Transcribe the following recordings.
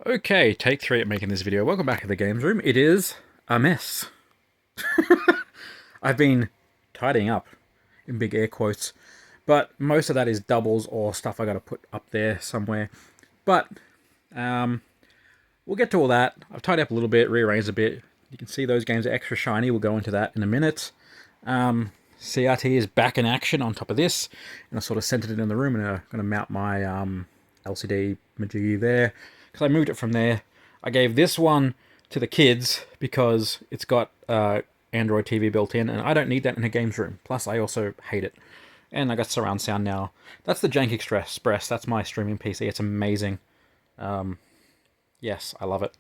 Okay, take three at making this video. Welcome back to the games room. It is a mess. I've been tidying up, in big air quotes, but most of that is doubles or stuff I gotta put up there somewhere. But, we'll get to all that. I've tidied up a little bit, rearranged a bit. You can see those games are extra shiny. We'll go into that in a minute. CRT is back in action on top of this, and I sort of centered it in the room, and I'm gonna mount my LCD Majiggy there because I moved it from there. I gave this one to the kids because it's got Android TV built in, and I don't need that in a games room. Plus, I also hate it. And I got surround sound now. That's the Jank Express. That's my streaming PC. It's amazing. Yes, I love it.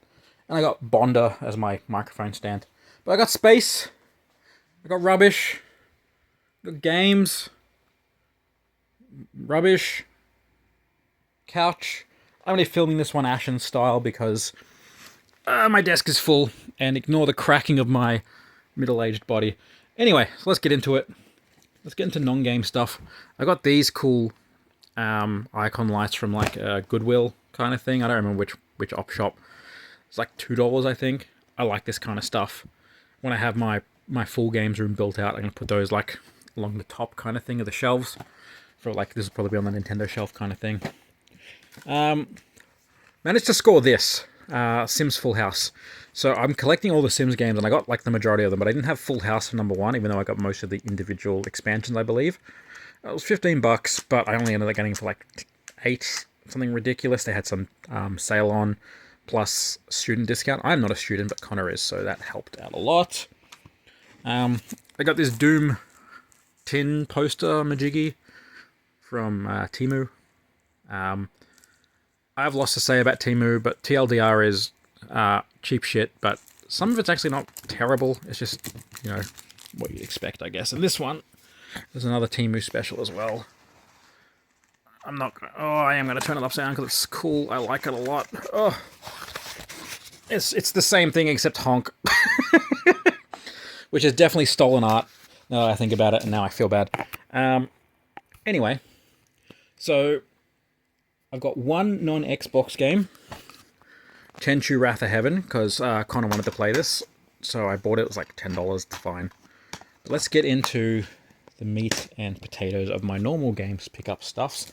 And I got Bonder as my microphone stand. But I got space. I got rubbish. I got games. Rubbish. Couch. I'm only filming this one Ashen style because my desk is full, and ignore the cracking of my middle-aged body. Anyway, so let's get into it. Let's get into non-game stuff. I got these cool icon lights from like a Goodwill kind of thing. I don't remember which op shop. It's like $2, I think. I like this kind of stuff. When I have my full games room built out, I'm going to put those like along the top kind of thing of the shelves. For like, this will probably be on the Nintendo shelf kind of thing. Managed to score this. Sims Full House. So I'm collecting all the Sims games, and I got like the majority of them, but I didn't have Full House for number one, even though I got most of the individual expansions, I believe. It was $15, but I only ended up getting it for like 8, something ridiculous. They had some sale on, plus student discount. I'm not a student, but Connor is, so that helped out a lot. I got this Doom tin poster Majiggy from Temu. I have lots to say about Temu, but TLDR is cheap shit, but some of it's actually not terrible. It's just, you know, what you'd expect, I guess. And this one, there's another Temu special as well. I'm not gonna... Oh, I am gonna turn it upside down because it's cool. I like it a lot. Oh, it's the same thing except honk. Which is definitely stolen art, now that I think about it, and now I feel bad. Anyway, so I've got one non-Xbox game, Tenchu Wrath of Heaven, because Connor wanted to play this, so I bought it. It was like $10, fine. But let's get into the meat and potatoes of my normal games pick-up stuffs.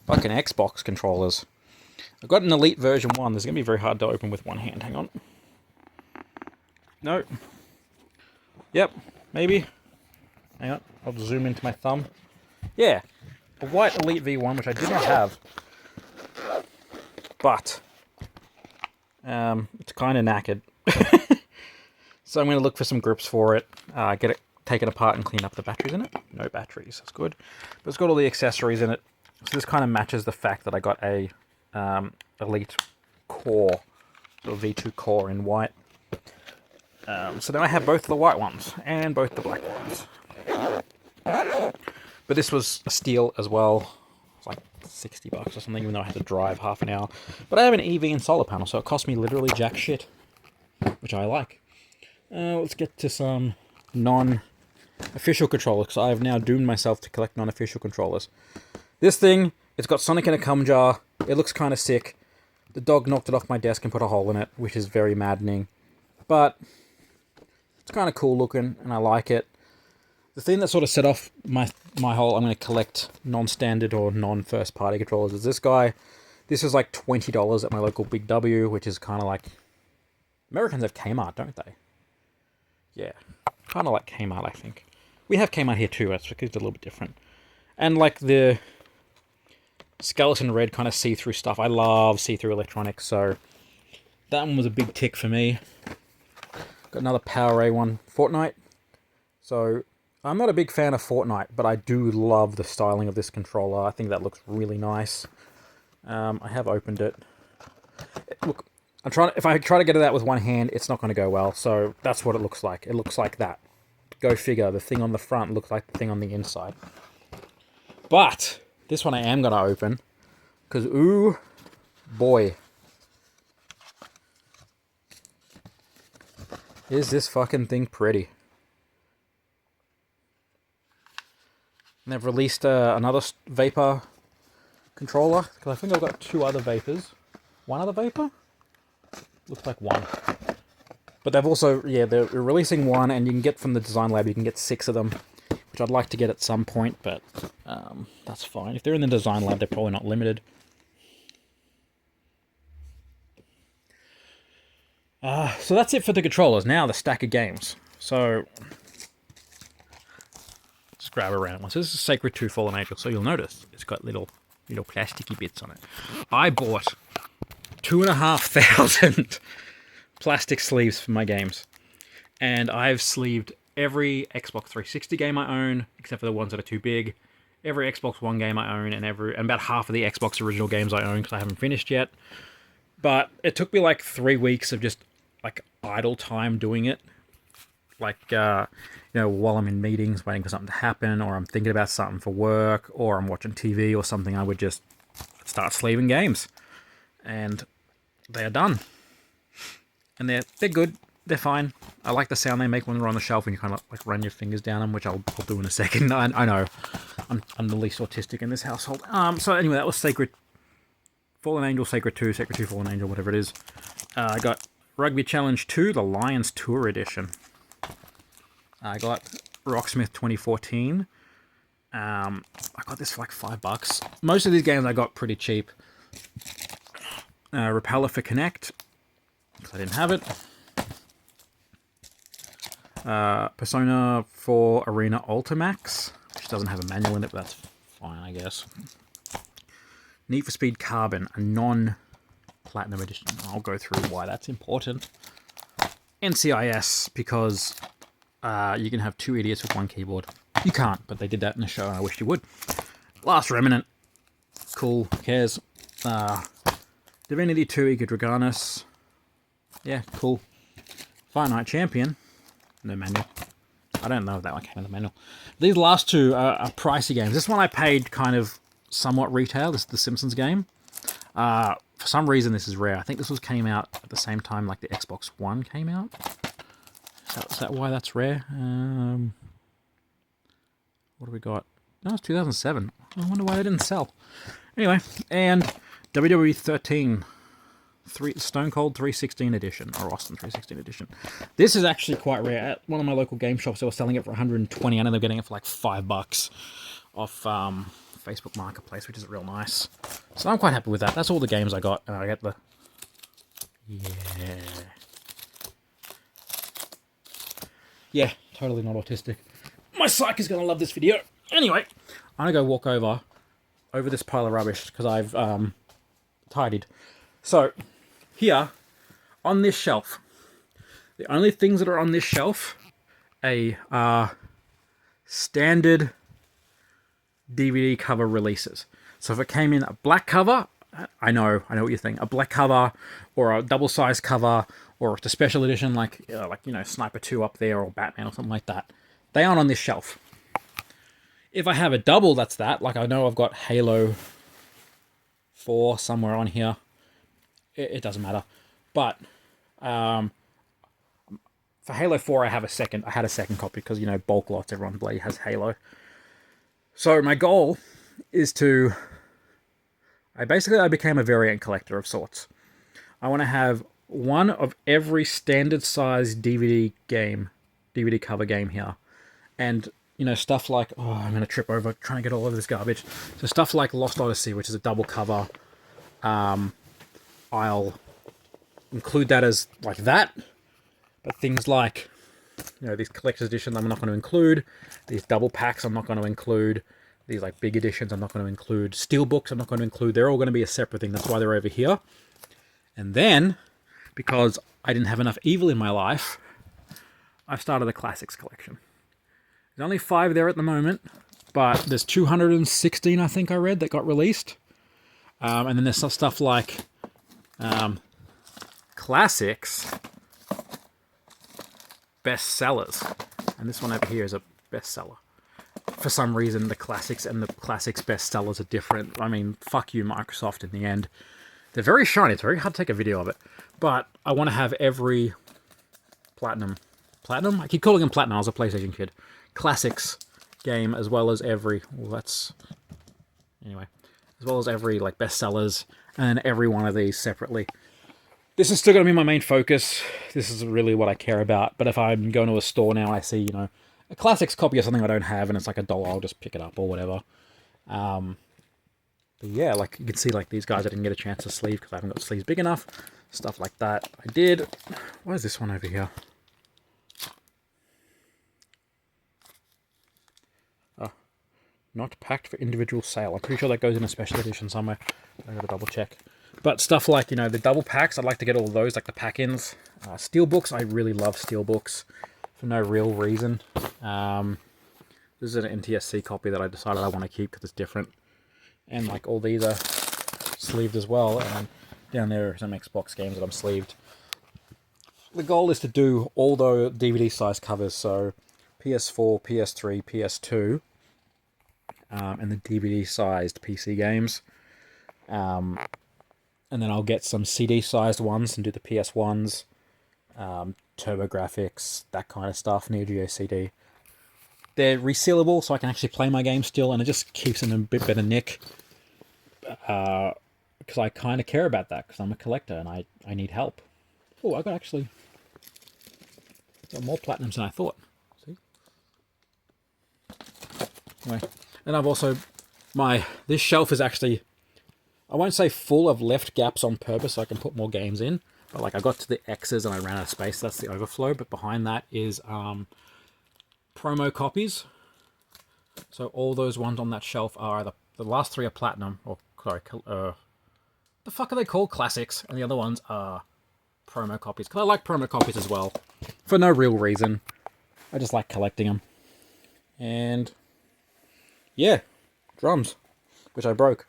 Fucking Xbox controllers. I've got an Elite version 1. This is going to be very hard to open with one hand. Hang on. No. Yep, maybe. Hang on, I'll zoom into my thumb. Yeah, a white Elite V1, which I did not have. But it's kind of knackered. So I'm going to look for some grips for it, get it taken apart and clean up the batteries in it. No batteries, that's good. But it's got all the accessories in it. So this kind of matches the fact that I got a Elite core, or V2 core in white. So now I have both the white ones and both the black ones. But this was a steal as well. It's like $60 or something, even though I had to drive half an hour. But I have an EV and solar panel, so it cost me literally jack shit, which I like. Let's get to some non-official controllers, because I have now doomed myself to collect non-official controllers. This thing, it's got Sonic in a cum jar. It looks kind of sick. The dog knocked it off my desk and put a hole in it, which is very maddening. But it's kind of cool looking, and I like it. The thing that sort of set off my whole I'm going to collect non-standard or non-first party controllers is this guy. This is like $20 at my local Big W, which is kind of like... Americans have Kmart, don't they? Yeah, kind of like Kmart, I think. We have Kmart here too, it's a little bit different. And like the skeleton red kind of see-through stuff. I love see-through electronics, so that one was a big tick for me. Got another PowerA one, Fortnite. So I'm not a big fan of Fortnite, but I do love the styling of this controller. I think that looks really nice. I have opened it. Look, if I try to get it out with one hand, it's not going to go well. So that's what it looks like. It looks like that. Go figure. The thing on the front looks like the thing on the inside. But this one I am going to open, because ooh, boy, is this fucking thing pretty. And they've released another Vapor controller, because I think I've got 2 other Vapors. one other Vapor? Looks like one. But they've also, yeah, they're releasing one, and you can get from the Design Lab, you can get 6 of them, which I'd like to get at some point, but that's fine. If they're in the Design Lab, they're probably not limited. So that's it for the controllers. Now the stack of games. So let's grab a random one. So this is Sacred 2 Fallen Angel. So you'll notice it's got little plasticky bits on it. I bought 2,500 plastic sleeves for my games, and I've sleeved every Xbox 360 game I own, except for the ones that are too big. Every Xbox One game I own, and about half of the Xbox original games I own because I haven't finished yet. But it took me like 3 weeks of just like idle time doing it. Like, while I'm in meetings waiting for something to happen, or I'm thinking about something for work, or I'm watching TV or something, I would just start sleeving games. And they are done. And they're good. They're fine. I like the sound they make when they're on the shelf and you kind of like run your fingers down them, which I'll do in a second. I know. I'm the least autistic in this household. So anyway, that was Sacred Fallen Angel, Sacred 2, Sacred 2 Fallen Angel, whatever it is. I got Rugby Challenge 2, the Lions Tour Edition. I got Rocksmith 2014. I got this for like $5. Most of these games I got pretty cheap. Repeller for Connect, because I didn't have it. Persona 4 Arena Ultimax, which doesn't have a manual in it, but that's fine, I guess. Need for Speed Carbon, a non-platinum edition. I'll go through why that's important. NCIS, because you can have 2 idiots with 1 keyboard. You can't, but they did that in the show, and I wish you would. Last Remnant. Cool, who cares? Divinity 2 Ega Dragonis. Yeah, cool. Fire Night Champion. No manual. I don't know if that one came in the manual. These last 2 are pricey games. This one I paid kind of somewhat retail. This is the Simpsons game. For some reason, this is rare. I think this came out at the same time like the Xbox One came out. Is that why that's rare? What do we got? No, it's 2007. I wonder why they didn't sell. Anyway, and WWE 13. Stone Cold 316 edition, or Austin 316 edition. This is actually quite rare. At one of my local game shops, they were selling it for 120. I know they're getting it for like $5 off Facebook Marketplace, which is real nice. So I'm quite happy with that. That's all the games I got. And I get the... Yeah, totally not autistic. My psych is going to love this video. Anyway, I'm going to go walk over this pile of rubbish, because I've tidied. So, here, on this shelf, the only things that are on this shelf are standard DVD cover releases. So if it came in a black cover, I know what you're thinking, a black cover, or a double-sized cover, or it's a special edition like Sniper 2 up there, or Batman, or something like that. They aren't on this shelf. If I have a double that's that, like I know I've got Halo 4 somewhere on here, it doesn't matter. But for Halo 4, I had a second copy because, bulk lots, everyone bloody has Halo. So my goal is to... I became a variant collector of sorts. I want to have one of every standard size DVD cover game here. And, stuff like... Oh, I'm going to trip over trying to get all over this garbage. So stuff like Lost Odyssey, which is a double cover. I'll include that as like that. But things like, these collector's editions I'm not going to include. These double packs I'm not going to include. These like big editions I'm not going to include. Steelbooks I'm not going to include. They're all going to be a separate thing. That's why they're over here. And then, because I didn't have enough evil in my life, I've started a classics collection. There's only 5 there at the moment, but there's 216 I think I read that got released. And then there's some stuff like classics bestsellers. And this one over here is a bestseller. For some reason, the classics and the classics bestsellers are different. I mean, fuck you, Microsoft, in the end. They're very shiny. It's very hard to take a video of it. But I want to have every platinum? I keep calling them platinum. I was a PlayStation kid. Classics game, as well as every... Well, that's... Anyway. As well as every, like, bestsellers and then every one of these separately. This is still going to be my main focus. This is really what I care about. But if I'm going to a store now, I see, you know, a classics copy of something I don't have, and it's like $1, I'll just pick it up or whatever. But yeah, like you can see, like these guys I didn't get a chance to sleeve because I haven't got sleeves big enough. Stuff like that I did. Why is this one over here? Oh, not packed for individual sale. I'm pretty sure that goes in a special edition somewhere. I gotta double check. But stuff like, you know, the double packs, I'd like to get all of those, like the pack-ins. Steelbooks, I really love steelbooks for no real reason. This is an NTSC copy that I decided I want to keep because it's different. And like all these are sleeved as well. And down there are some Xbox games that I'm sleeved. The goal is to do all the DVD size covers, so PS4, PS3, PS2, and the DVD sized PC games. And then I'll get some CD-sized ones and do the PS1s, TurboGrafx, that kind of stuff, Neo Geo CD. They're resealable, so I can actually play my game still, and it just keeps in a bit better nick. Because I kind of care about that, because I'm a collector, and I need help. Oh, I got more platinums than I thought. See? Anyway, and I've also... This shelf is actually... I won't say full of left gaps on purpose so I can put more games in. But like I got to the X's and I ran out of space. That's the overflow. But behind that is promo copies. So all those ones on that shelf are either... The last three are platinum. Or, sorry, the fuck are they called? Classics. And the other ones are promo copies. Because I like promo copies as well. For no real reason. I just like collecting them. And... yeah. Drums. Which I broke.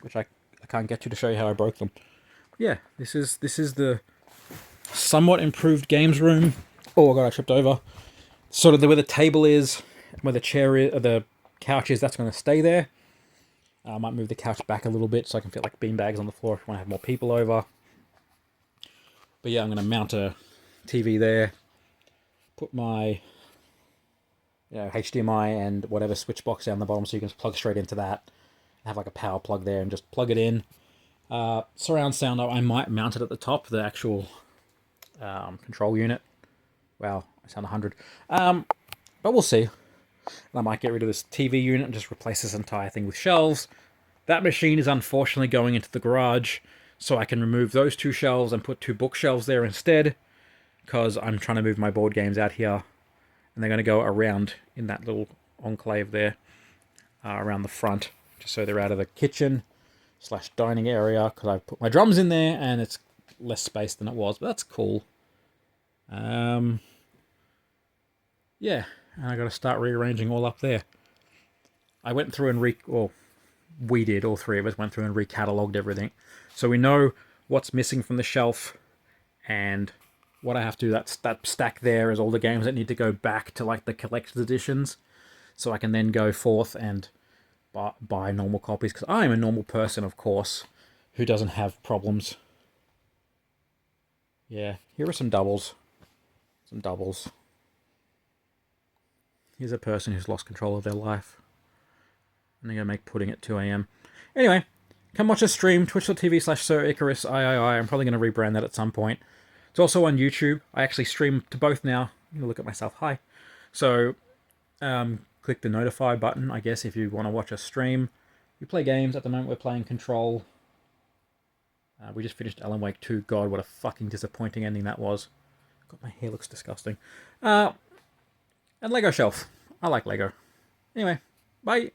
Which I can't get to show you how I broke them. Yeah, this is the somewhat improved games room. Oh god, I tripped over. Sort of where the table is, where the chair is, the couch is. That's going to stay there. I might move the couch back a little bit so I can fit like beanbags on the floor if I want to have more people over. But yeah, I'm going to mount a TV there. Put my HDMI and whatever switch box down the bottom so you can plug straight into that. Have like a power plug there and just plug it in. Surround sound, I might mount it at the top, the actual control unit. Wow, I sound 100. But we'll see. And I might get rid of this TV unit and just replace this entire thing with shelves. That machine is unfortunately going into the garage, so I can remove those two shelves and put two bookshelves there instead, because I'm trying to move my board games out here, and they're going to go around in that little enclave there, around the front. Just so they're out of the kitchen / dining area, because I put my drums in there and it's less space than it was, but that's cool. Yeah, and I got to start rearranging all up there. I went through and we did, all three of us went through and recatalogued everything, so we know what's missing from the shelf and what I have to do. That stack there is all the games that need to go back to like the collector's editions, so I can then go forth and buy normal copies, because I am a normal person, of course, who doesn't have problems. Yeah, here are some doubles. Here's a person who's lost control of their life. And they're going to make pudding at 2 a.m. Anyway, come watch us stream, twitch.tv/Sir Icarus III. I'm probably going to rebrand that at some point. It's also on YouTube. I actually stream to both now. I'm going to look at myself. Hi. So, click the notify button, I guess, if you want to watch us stream. We play games. At the moment, we're playing Control. We just finished Alan Wake 2. God, what a fucking disappointing ending that was. God, my hair looks disgusting. And Lego Shelf. I like Lego. Anyway, bye.